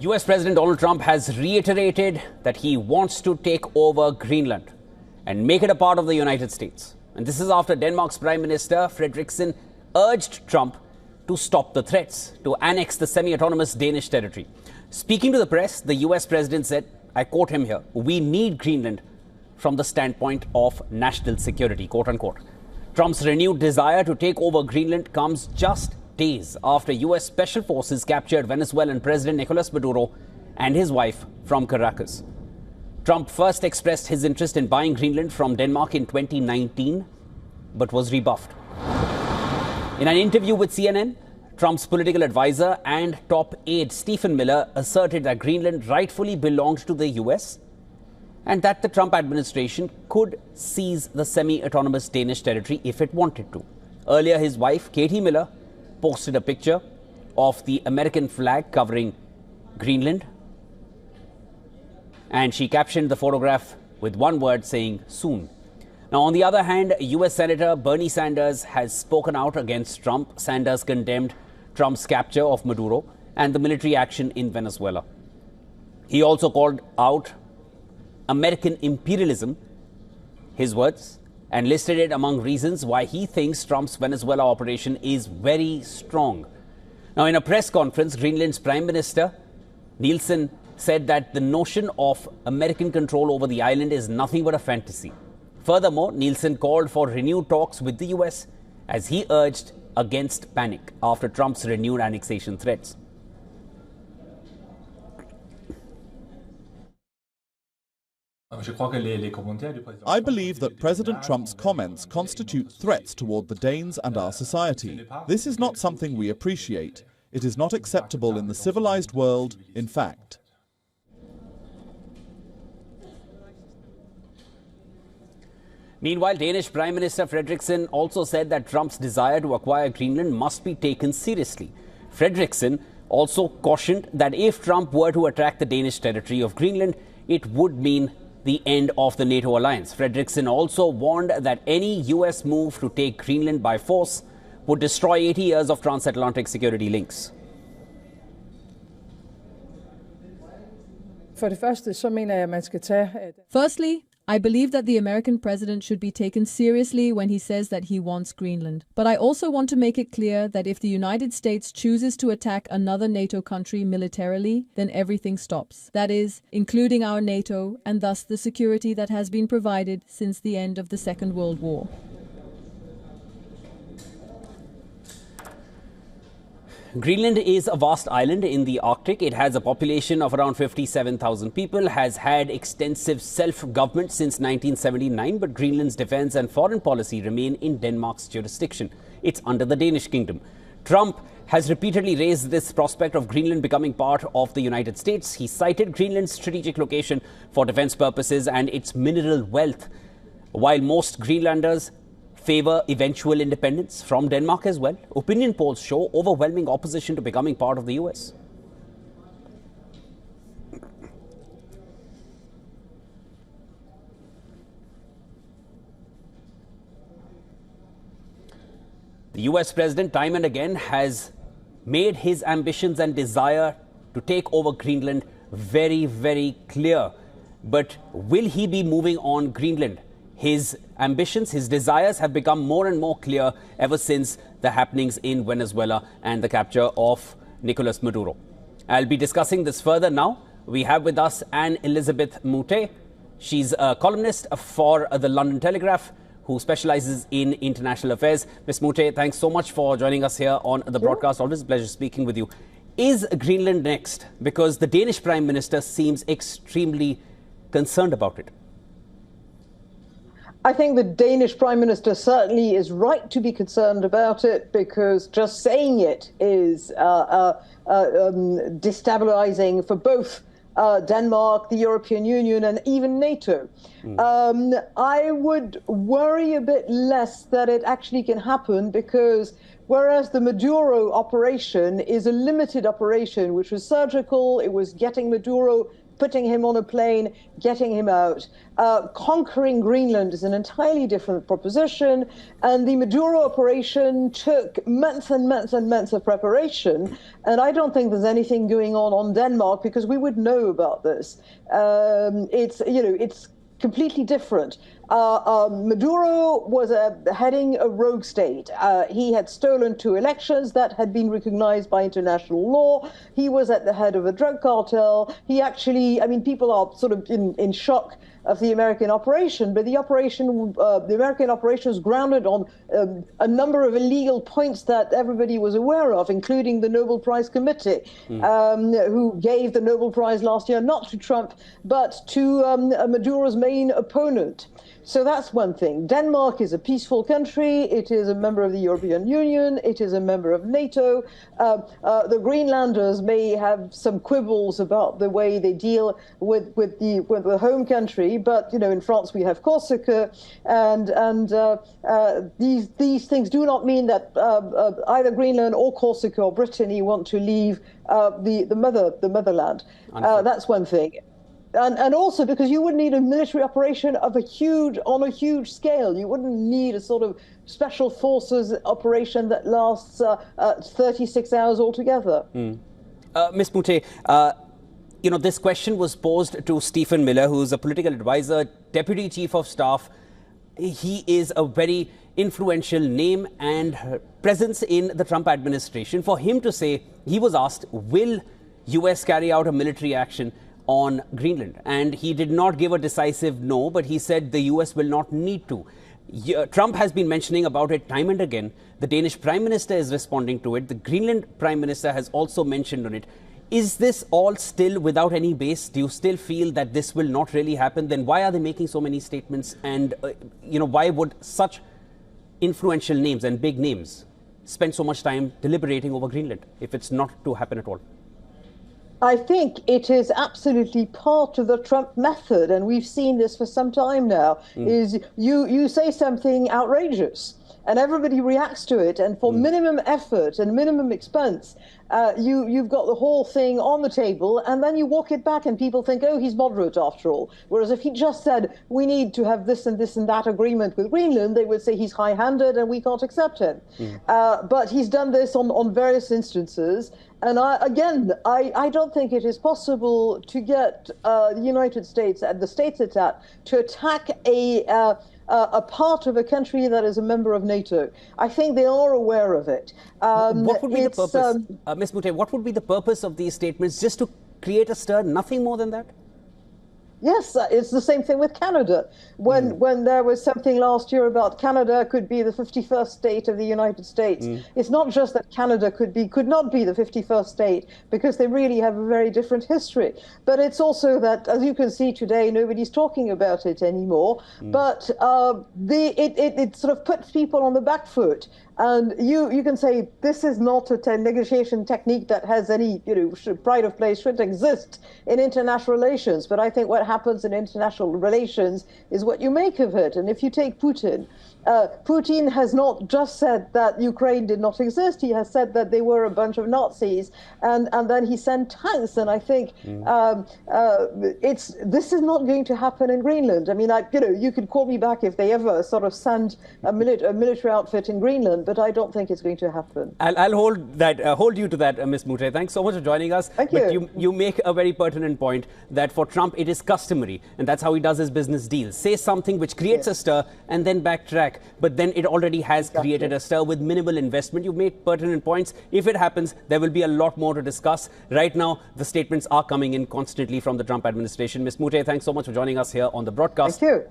US President Donald Trump has reiterated that he wants to take over Greenland and make it a part of the United States. And this is after Denmark's Prime Minister Frederiksen urged Trump to stop the threats to annex the semi-autonomous Danish territory. Speaking to the press, the US President said, I quote him here, "We need Greenland from the standpoint of national security," quote unquote. Trump's renewed desire to take over Greenland comes just days after US Special Forces captured Venezuelan President Nicolas Maduro and his wife from Caracas. Trump first expressed his interest in buying Greenland from Denmark in 2019, but was rebuffed. In an interview with CNN, Trump's political advisor and top aide Stephen Miller asserted that Greenland rightfully belonged to the US and that the Trump administration could seize the semi-autonomous Danish territory if it wanted to. Earlier, his wife, Katie Miller, posted a picture of the American flag covering Greenland, and she captioned the photograph with one word saying, "soon." Now, on the other hand, US Senator Bernie Sanders has spoken out against Trump. Sanders condemned Trump's capture of Maduro and the military action in Venezuela. He also called out American imperialism, his words, and listed it among reasons why he thinks Trump's Venezuela operation is very strong. Now, in a press conference, Greenland's Prime Minister Nielsen said that the notion of American control over the island is nothing but a fantasy. Furthermore, Nielsen called for renewed talks with the US as he urged against panic after Trump's renewed annexation threats. I believe that President Trump's comments constitute threats toward the Danes and our society. This is not something we appreciate. It is not acceptable in the civilized world, in fact. Meanwhile, Danish Prime Minister Frederiksen also said that Trump's desire to acquire Greenland must be taken seriously. Frederiksen also cautioned that if Trump were to attack the Danish territory of Greenland, it would mean the end of the NATO alliance. Frederiksen also warned that any US move to take Greenland by force would destroy 80 years of transatlantic security links. Firstly, I believe that the American president should be taken seriously when he says that he wants Greenland. But I also want to make it clear that if the United States chooses to attack another NATO country militarily, then everything stops. That is, including our NATO and thus the security that has been provided since the end of the Second World War. Greenland is a vast island in the Arctic. It has a population of around 57,000 people, has had extensive self-government since 1979, but Greenland's defense and foreign policy remain in Denmark's jurisdiction. It's under the Danish kingdom. Trump has repeatedly raised this prospect of Greenland becoming part of the United States. He cited Greenland's strategic location for defense purposes and its mineral wealth, while most Greenlanders favor eventual independence from Denmark as well. Opinion polls show overwhelming opposition to becoming part of the US. The US president time and again has made his ambitions and desire to take over Greenland very, very clear. But will he be moving on Greenland? His ambitions, his desires have become more and more clear ever since the happenings in Venezuela and the capture of Nicolas Maduro. I'll be discussing this further now. We have with us Anne Elizabeth Moutet. She's a columnist for the London Telegraph who specializes in international affairs. Ms. Moutet, thanks so much for joining us here on the broadcast. Always a pleasure speaking with you. Is Greenland next? Because the Danish Prime Minister seems extremely concerned about it. I think the Danish Prime Minister certainly is right to be concerned about it, because just saying it is destabilizing for both Denmark, the European Union, and even NATO. I would worry a bit less that it actually can happen, because whereas the Maduro operation is a limited operation, which was surgical, it was getting Maduro putting him on a plane, getting him out. Conquering Greenland is an entirely different proposition, and the Maduro operation took months and months and months of preparation, and I don't think there's anything going on Denmark, because we would know about this. It's completely different. Maduro was heading a rogue state. He had stolen 2 elections that had been recognized by international law. He was at the head of a drug cartel. He actually, people are sort of in shock of the American operation, but the American operation was grounded on a number of illegal points that everybody was aware of, including the Nobel Prize Committee, who gave the Nobel Prize last year not to Trump, but to Maduro's main opponent. So that's one thing. Denmark is a peaceful country. It is a member of the European Union. It is a member of NATO. The Greenlanders may have some quibbles about the way they deal with the home country, but in France we have Corsica, and these things do not mean that either Greenland or Corsica or Brittany want to leave the motherland. That's one thing. And also because you would need a military operation on a huge scale. You wouldn't need a sort of special forces operation that lasts 36 hours altogether. Ms. Moutet, this question was posed to Stephen Miller, who is a political advisor, Deputy Chief of Staff. He is a very influential name and presence in the Trump administration. For him to say, he was asked, will US carry out a military action on Greenland? And he did not give a decisive no, but he said the US will not need to. Trump has been mentioning about it time and again. The Danish Prime Minister is responding to it. The Greenland Prime Minister has also mentioned on it. Is this all still without any base? Do you still feel that this will not really happen? Then why are they making so many statements? And, why would such influential names and big names spend so much time deliberating over Greenland if it's not to happen at all? I think it is absolutely part of the Trump method, and we've seen this for some time now, is you say something outrageous and everybody reacts to it, and for minimum effort and minimum expense, you've got the whole thing on the table, and then you walk it back and people think, oh, he's moderate after all. Whereas if he just said, we need to have this and this and that agreement with Greenland, they would say he's high-handed and we can't accept him. But he's done this on various instances. And I don't think it is possible to get the United States and the states it's at to attack a part of a country that is a member of NATO. I think they are aware of it. What would be the purpose, Ms. Moutet, what would be the purpose of these statements? Just to create a stir, nothing more than that? Yes, it's the same thing with Canada. When there was something last year about Canada could be the 51st state of the United States, it's not just that Canada could not be the 51st state, because they really have a very different history. But it's also that, as you can see today, nobody's talking about it anymore. But it sort of puts people on the back foot. And you can say this is not a negotiation technique that has any pride of place, shouldn't exist in international relations. But I think what happens in international relations is what you make of it. And if you take Putin, Putin has not just said that Ukraine did not exist. He has said that they were a bunch of Nazis, and then he sent tanks. And I think this is not going to happen in Greenland. I mean, you could call me back if they ever sort of send a military outfit in Greenland, but I don't think it's going to happen. I'll hold you to that, Ms. Moutet. Thanks so much for joining us. Thank you. But you make a very pertinent point that for Trump it is customary, and that's how he does his business deals. Say something which creates a stir and then backtrack. But then it already has created a stir with minimal investment. You've made pertinent points. If it happens, there will be a lot more to discuss. Right now, the statements are coming in constantly from the Trump administration. Ms. Moutet, thanks so much for joining us here on the broadcast. Thank you.